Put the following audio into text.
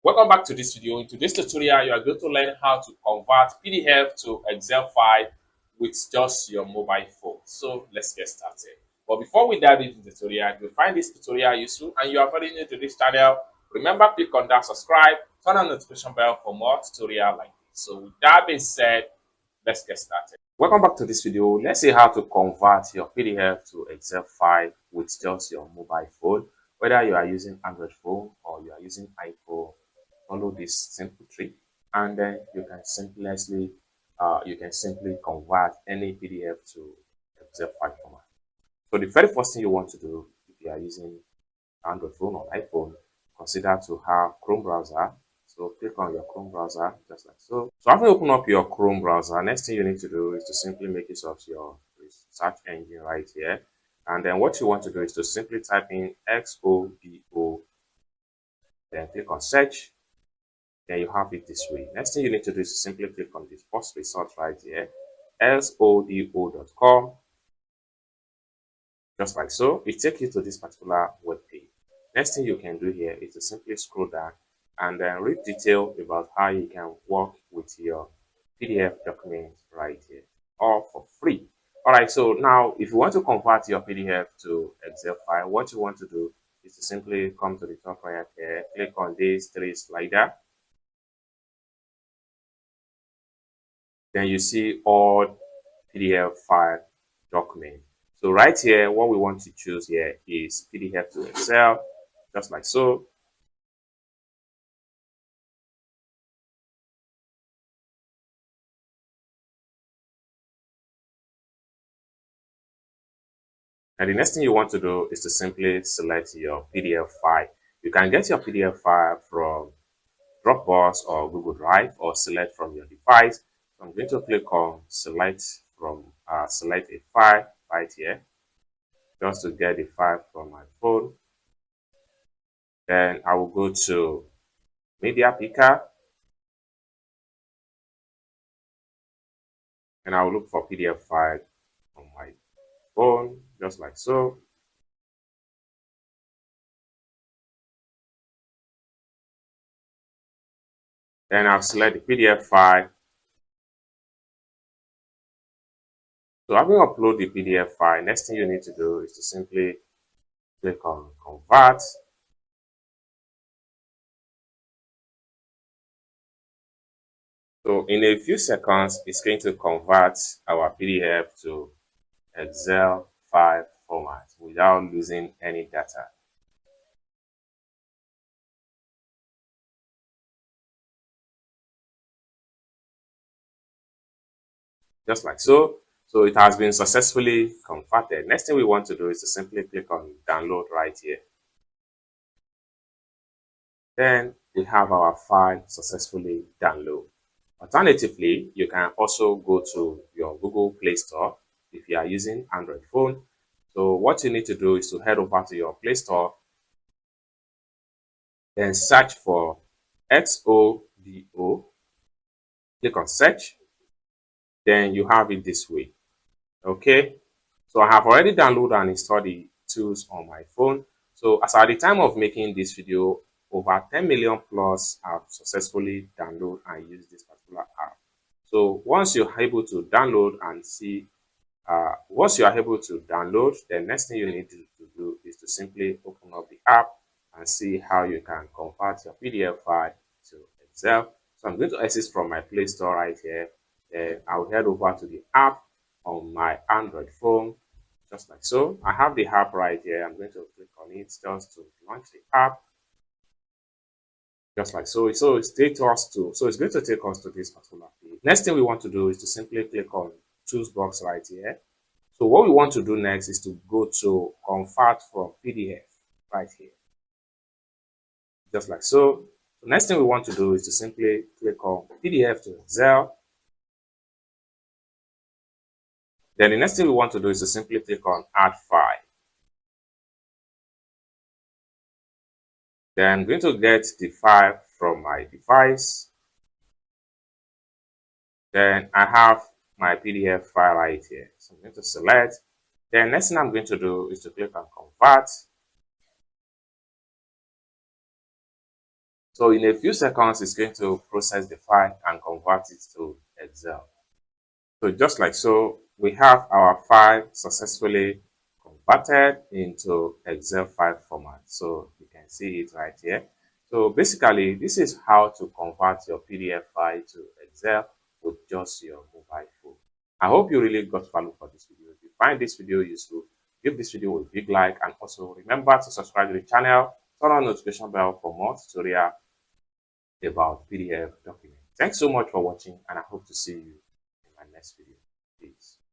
Welcome back to this video. In today's tutorial, you are going to learn how to convert PDF to Excel file with just your mobile phone. So let's get started. But before we dive into the tutorial, if you find this tutorial useful and you are very new to this channel, remember click on that subscribe, turn on the notification bell for more tutorial like this. So with that being said, let's get started. Welcome back to this video. Let's see how to convert your PDF to Excel file with just your mobile phone. Whether you are using Android phone or you are using iPhone, follow this simple trick, and then you can simply convert any PDF to Excel file format. So the very first thing you want to do, if you are using Android phone or iPhone, consider to have Chrome browser. So click on your Chrome browser just like so. So after you open up your Chrome browser, next thing you need to do is to simply make use of your search engine right here. And then what you want to do is to simply type in XODO, then click on search. Then you have it this way. Next thing you need to do is to simply click on this first result right here, sodo.com, just like so. It takes you to this particular web page. Next thing you can do here is to simply scroll down and then read detail about how you can work with your PDF document right here, all for free. All right, so now if you want to convert your PDF to Excel file, what you want to do is to simply come to the top right here, click on this three slider. Then you see all PDF file document. So right here, what we want to choose here is PDF to Excel, just like so. And the next thing you want to do is to simply select your PDF file. You can get your PDF file from Dropbox or Google Drive, or select from your device. So I'm going to click on select a file right here, just to get the file from my phone. Then I will go to Media Picker, and I will look for PDF file on my phone, just like so. Then I'll select the PDF file. So having uploaded the PDF file, next thing you need to do is to simply click on convert. So in a few seconds, it's going to convert our PDF to Excel file format without losing any data. Just like so. So it has been successfully converted. Next thing we want to do is to simply click on download right here. Then we have our file successfully download. Alternatively, you can also go to your Google Play Store if you are using Android phone. So what you need to do is to head over to your Play Store, then search for XODO, click on search, then you have it this way. Okay, so I have already downloaded and installed the tools on my phone. So as at the time of making this video, over 10 million plus have successfully downloaded and used this particular app. So once you're able to download and see, once you are able to download, the next thing you need to do is to simply open up the app and see how you can convert your PDF file to Excel. So I'm going to exit from my Play Store right here. Then I'll head over to the app on my Android phone, just like so. I have the app right here. I'm going to click on it just to launch the app, just like so. So it's going to take us to this particular page. Next thing we want to do is to simply click on choose box right here. So what we want to do next is to go to convert from PDF right here, just like so. So next thing we want to do is to simply click on PDF to Excel. Then the next thing we want to do is to simply click on add file. Then I'm going to get the file from my device. Then I have my PDF file right here. So I'm going to select. Then next thing I'm going to do is to click on convert. So in a few seconds, it's going to process the file and convert it to Excel. So just like so, we have our file successfully converted into Excel file format. So you can see it right here. So basically, this is how to convert your PDF file to Excel with just your mobile phone. I hope you really got value for this video. If you find this video useful, give this video a big like, and also remember to subscribe to the channel, turn on notification bell for more tutorial about PDF documents. Thanks so much for watching, and I hope to see you in my next video. Peace.